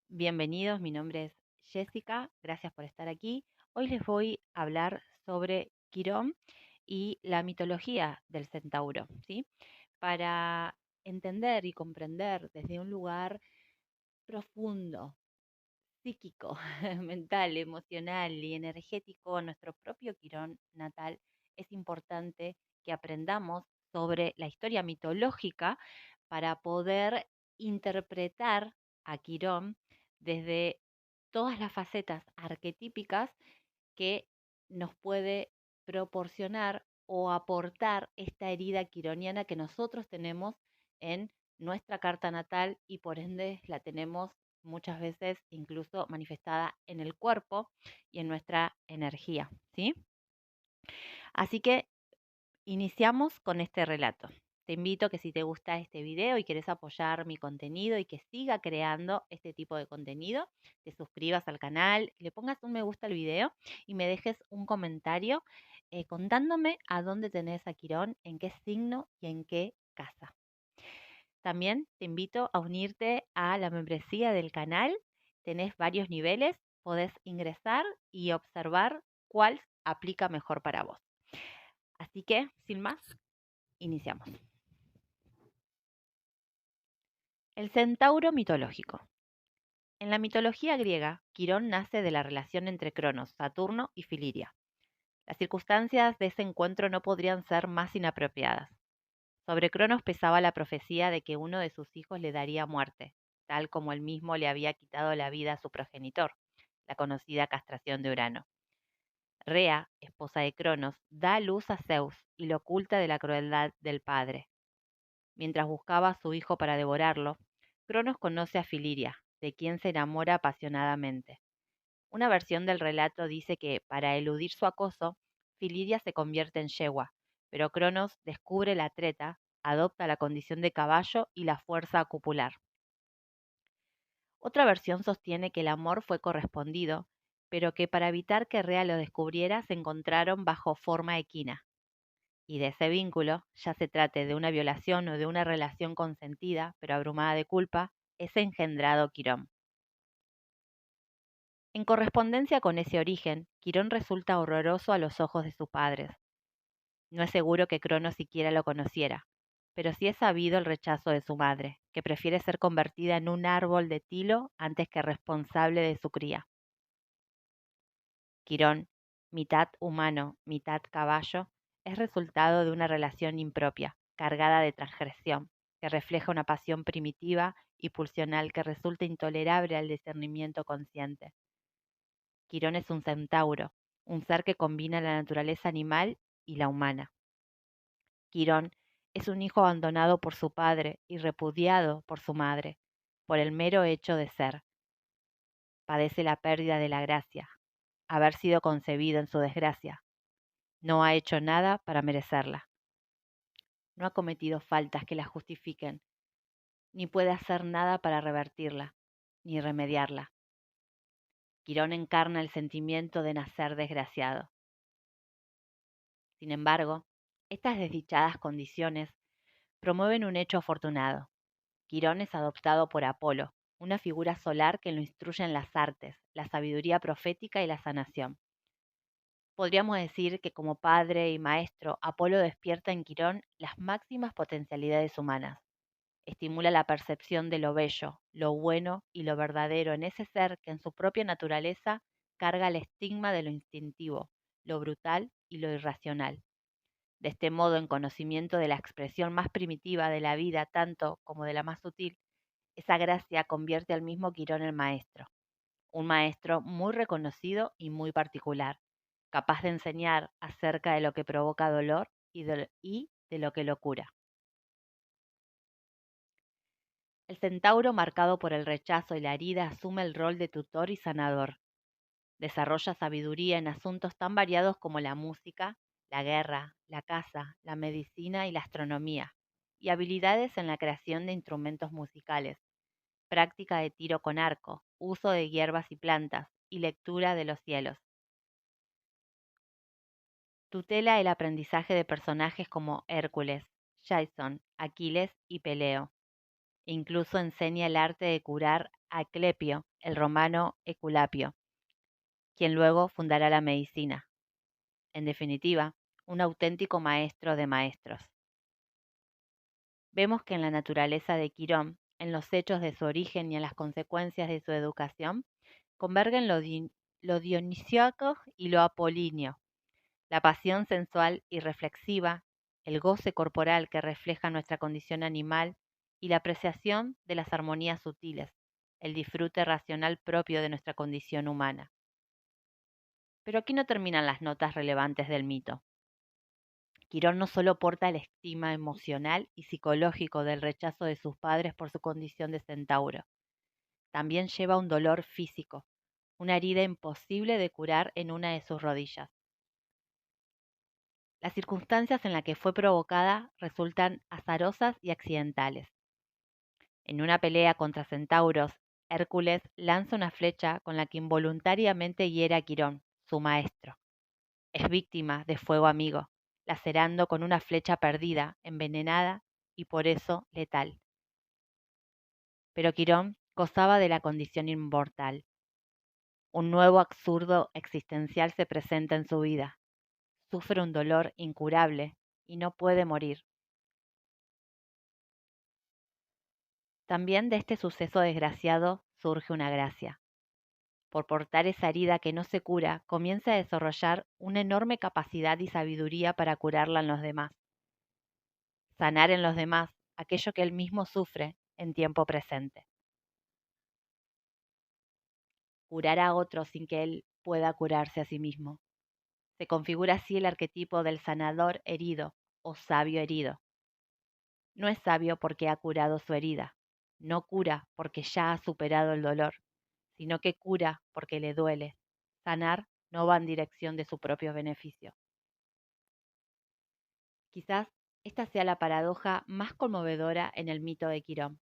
Bienvenidos, mi nombre es Jessica, gracias por estar aquí. Hoy les voy a hablar sobre Quirón y la mitología del centauro, ¿sí? Para entender y comprender desde un lugar profundo, psíquico, mental, emocional y energético nuestro propio Quirón natal, es importante que aprendamos sobre la historia mitológica para poder interpretar a Quirón desde todas las facetas arquetípicas que nos puede proporcionar o aportar esta herida quironiana que nosotros tenemos en nuestra carta natal y por ende la tenemos muchas veces incluso manifestada en el cuerpo y en nuestra energía, ¿sí? Así que iniciamos con este relato. Te invito a que si te gusta este video y quieres apoyar mi contenido y que siga creando este tipo de contenido, te suscribas al canal, le pongas un me gusta al video y me dejes un comentario contándome a dónde tenés a Quirón, en qué signo y en qué casa. También te invito a unirte a la membresía del canal. Tenés varios niveles, podés ingresar y observar cuál aplica mejor para vos. Así que, sin más, iniciamos. El centauro mitológico. En la mitología griega, Quirón nace de la relación entre Cronos, Saturno y Filiria. Las circunstancias de ese encuentro no podrían ser más inapropiadas. Sobre Cronos pesaba la profecía de que uno de sus hijos le daría muerte, tal como él mismo le había quitado la vida a su progenitor, la conocida castración de Urano. Rea, esposa de Cronos, da a luz a Zeus y lo oculta de la crueldad del padre. Mientras buscaba a su hijo para devorarlo, Cronos conoce a Filiria, de quien se enamora apasionadamente. Una versión del relato dice que, para eludir su acoso, Filiria se convierte en yegua, pero Cronos descubre la treta, adopta la condición de caballo y la fuerza a copular. Otra versión sostiene que el amor fue correspondido, pero que para evitar que Rea lo descubriera se encontraron bajo forma equina. Y de ese vínculo, ya se trate de una violación o de una relación consentida, pero abrumada de culpa, es engendrado Quirón. En correspondencia con ese origen, Quirón resulta horroroso a los ojos de sus padres. No es seguro que Cronos siquiera lo conociera, pero sí es sabido el rechazo de su madre, que prefiere ser convertida en un árbol de tilo antes que responsable de su cría. Quirón, mitad humano, mitad caballo, es resultado de una relación impropia, cargada de transgresión, que refleja una pasión primitiva y pulsional que resulta intolerable al discernimiento consciente. Quirón es un centauro, un ser que combina la naturaleza animal y la humana. Quirón es un hijo abandonado por su padre y repudiado por su madre, por el mero hecho de ser. Padece la pérdida de la gracia, haber sido concebido en su desgracia. No ha hecho nada para merecerla. No ha cometido faltas que la justifiquen, ni puede hacer nada para revertirla, ni remediarla. Quirón encarna el sentimiento de nacer desgraciado. Sin embargo, estas desdichadas condiciones promueven un hecho afortunado. Quirón es adoptado por Apolo, una figura solar que lo instruye en las artes, la sabiduría profética y la sanación. Podríamos decir que como padre y maestro, Apolo despierta en Quirón las máximas potencialidades humanas. Estimula la percepción de lo bello, lo bueno y lo verdadero en ese ser que en su propia naturaleza carga el estigma de lo instintivo, lo brutal y lo irracional. De este modo, en conocimiento de la expresión más primitiva de la vida tanto como de la más sutil, esa gracia convierte al mismo Quirón en maestro, un maestro muy reconocido y muy particular, capaz de enseñar acerca de lo que provoca dolor y de lo que lo cura. El centauro, marcado por el rechazo y la herida, asume el rol de tutor y sanador. Desarrolla sabiduría en asuntos tan variados como la música, la guerra, la caza, la medicina y la astronomía, y habilidades en la creación de instrumentos musicales, práctica de tiro con arco, uso de hierbas y plantas, y lectura de los cielos. Tutela el aprendizaje de personajes como Hércules, Jason, Aquiles y Peleo. Incluso enseña el arte de curar a Asclepio, el romano Esculapio, quien luego fundará la medicina. En definitiva, un auténtico maestro de maestros. Vemos que en la naturaleza de Quirón, en los hechos de su origen y en las consecuencias de su educación, convergen lo dionisíaco y lo apolíneo, la pasión sensual y reflexiva, el goce corporal que refleja nuestra condición animal y la apreciación de las armonías sutiles, el disfrute racional propio de nuestra condición humana. Pero aquí no terminan las notas relevantes del mito. Quirón no solo porta el estigma emocional y psicológico del rechazo de sus padres por su condición de centauro, también lleva un dolor físico, una herida imposible de curar en una de sus rodillas. Las circunstancias en las que fue provocada resultan azarosas y accidentales. En una pelea contra centauros, Hércules lanza una flecha con la que involuntariamente hiere a Quirón, su maestro. Es víctima de fuego amigo, lacerando con una flecha perdida, envenenada y por eso letal. Pero Quirón gozaba de la condición inmortal. Un nuevo absurdo existencial se presenta en su vida. Sufre un dolor incurable y no puede morir. También de este suceso desgraciado surge una gracia. Por portar esa herida que no se cura, comienza a desarrollar una enorme capacidad y sabiduría para curarla en los demás. Sanar en los demás aquello que él mismo sufre en tiempo presente. Curar a otros sin que él pueda curarse a sí mismo. Se configura así el arquetipo del sanador herido o sabio herido. No es sabio porque ha curado su herida, no cura porque ya ha superado el dolor, sino que cura porque le duele. Sanar no va en dirección de su propio beneficio. Quizás esta sea la paradoja más conmovedora en el mito de Quirón.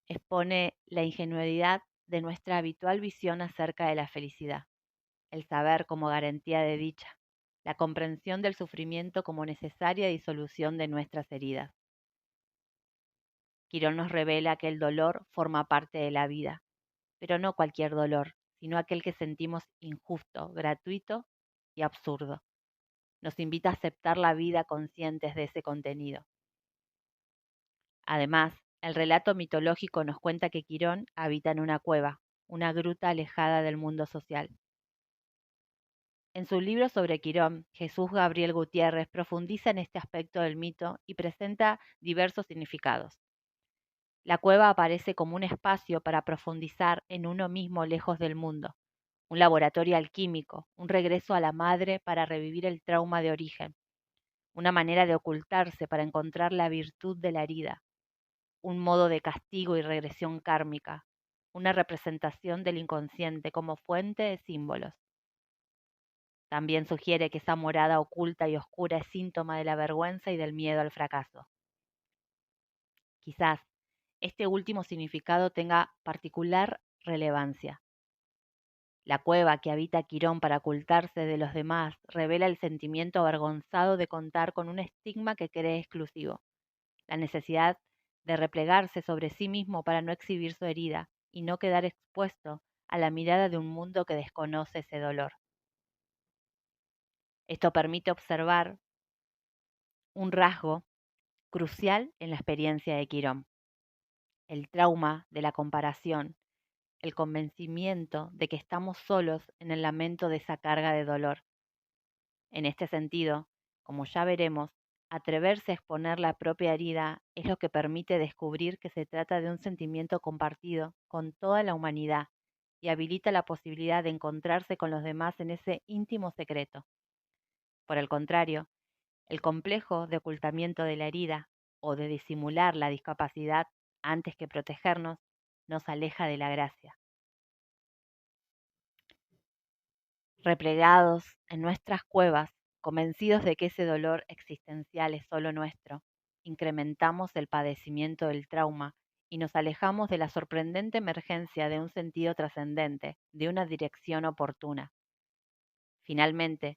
Expone la ingenuidad de nuestra habitual visión acerca de la felicidad, el saber como garantía de dicha, la comprensión del sufrimiento como necesaria disolución de nuestras heridas. Quirón nos revela que el dolor forma parte de la vida, pero no cualquier dolor, sino aquel que sentimos injusto, gratuito y absurdo. Nos invita a aceptar la vida conscientes de ese contenido. Además, el relato mitológico nos cuenta que Quirón habita en una cueva, una gruta alejada del mundo social. En su libro sobre Quirón, Jesús Gabriel Gutiérrez profundiza en este aspecto del mito y presenta diversos significados. La cueva aparece como un espacio para profundizar en uno mismo lejos del mundo, un laboratorio alquímico, un regreso a la madre para revivir el trauma de origen, una manera de ocultarse para encontrar la virtud de la herida, un modo de castigo y regresión kármica, una representación del inconsciente como fuente de símbolos. También sugiere que esa morada oculta y oscura es síntoma de la vergüenza y del miedo al fracaso. Quizás este último significado tenga particular relevancia. La cueva que habita Quirón para ocultarse de los demás revela el sentimiento avergonzado de contar con un estigma que cree exclusivo, la necesidad de replegarse sobre sí mismo para no exhibir su herida y no quedar expuesto a la mirada de un mundo que desconoce ese dolor. Esto permite observar un rasgo crucial en la experiencia de Quirón, el trauma de la comparación, el convencimiento de que estamos solos en el lamento de esa carga de dolor. En este sentido, como ya veremos, atreverse a exponer la propia herida es lo que permite descubrir que se trata de un sentimiento compartido con toda la humanidad y habilita la posibilidad de encontrarse con los demás en ese íntimo secreto. Por el contrario, el complejo de ocultamiento de la herida o de disimular la discapacidad antes que protegernos nos aleja de la gracia. Replegados en nuestras cuevas, convencidos de que ese dolor existencial es solo nuestro, incrementamos el padecimiento del trauma y nos alejamos de la sorprendente emergencia de un sentido trascendente, de una dirección oportuna. Finalmente,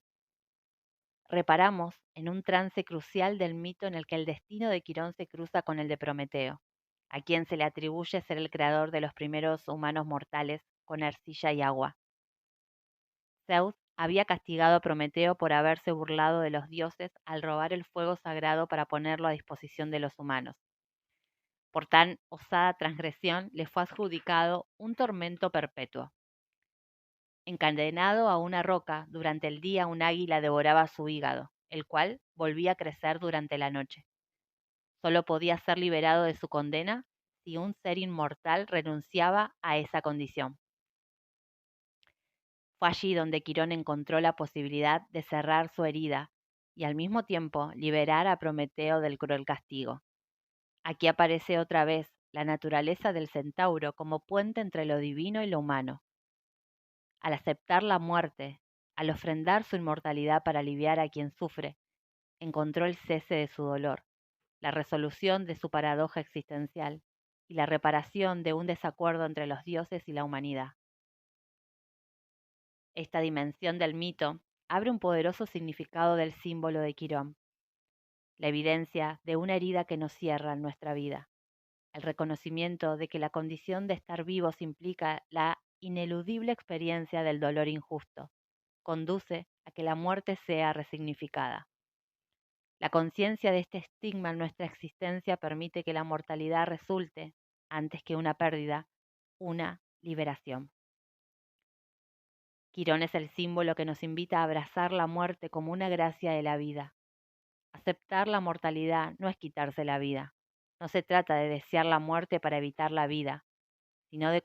reparamos en un trance crucial del mito en el que el destino de Quirón se cruza con el de Prometeo. a quien se le atribuye ser el creador de los primeros humanos mortales con arcilla y agua. Zeus había castigado a Prometeo por haberse burlado de los dioses al robar el fuego sagrado para ponerlo a disposición de los humanos. Por tan osada transgresión le fue adjudicado un tormento perpetuo. Encadenado a una roca, durante el día un águila devoraba su hígado, el cual volvía a crecer durante la noche. Solo podía ser liberado de su condena si un ser inmortal renunciaba a esa condición. Fue allí donde Quirón encontró la posibilidad de cerrar su herida y al mismo tiempo liberar a Prometeo del cruel castigo. Aquí aparece otra vez la naturaleza del centauro como puente entre lo divino y lo humano. Al aceptar la muerte, al ofrendar su inmortalidad para aliviar a quien sufre, encontró el cese de su dolor, la resolución de su paradoja existencial y la reparación de un desacuerdo entre los dioses y la humanidad. Esta dimensión del mito abre un poderoso significado del símbolo de Quirón, la evidencia de una herida que nos cierra en nuestra vida, el reconocimiento de que la condición de estar vivos implica la ineludible experiencia del dolor injusto, conduce a que la muerte sea resignificada. La conciencia de este estigma en nuestra existencia permite que la mortalidad resulte, antes que una pérdida, una liberación. Quirón es el símbolo que nos invita a abrazar la muerte como una gracia de la vida. Aceptar la mortalidad no es quitarse la vida. No se trata de desear la muerte para evitar la vida, sino de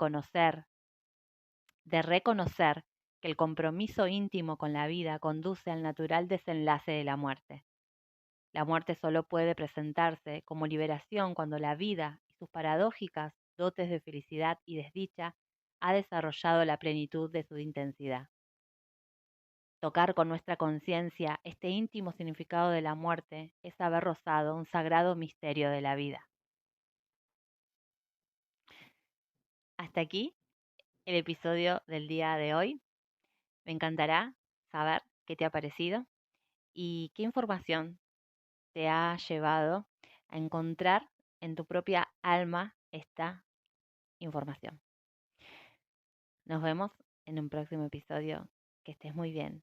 reconocer que el compromiso íntimo con la vida conduce al natural desenlace de la muerte. La muerte solo puede presentarse como liberación cuando la vida y sus paradójicas dotes de felicidad y desdicha ha desarrollado la plenitud de su intensidad. Tocar con nuestra conciencia este íntimo significado de la muerte es haber rozado un sagrado misterio de la vida. Hasta aquí el episodio del día de hoy. Me encantará saber qué te ha parecido y qué información te ha llevado a encontrar en tu propia alma esta información. Nos vemos en un próximo episodio. Que estés muy bien.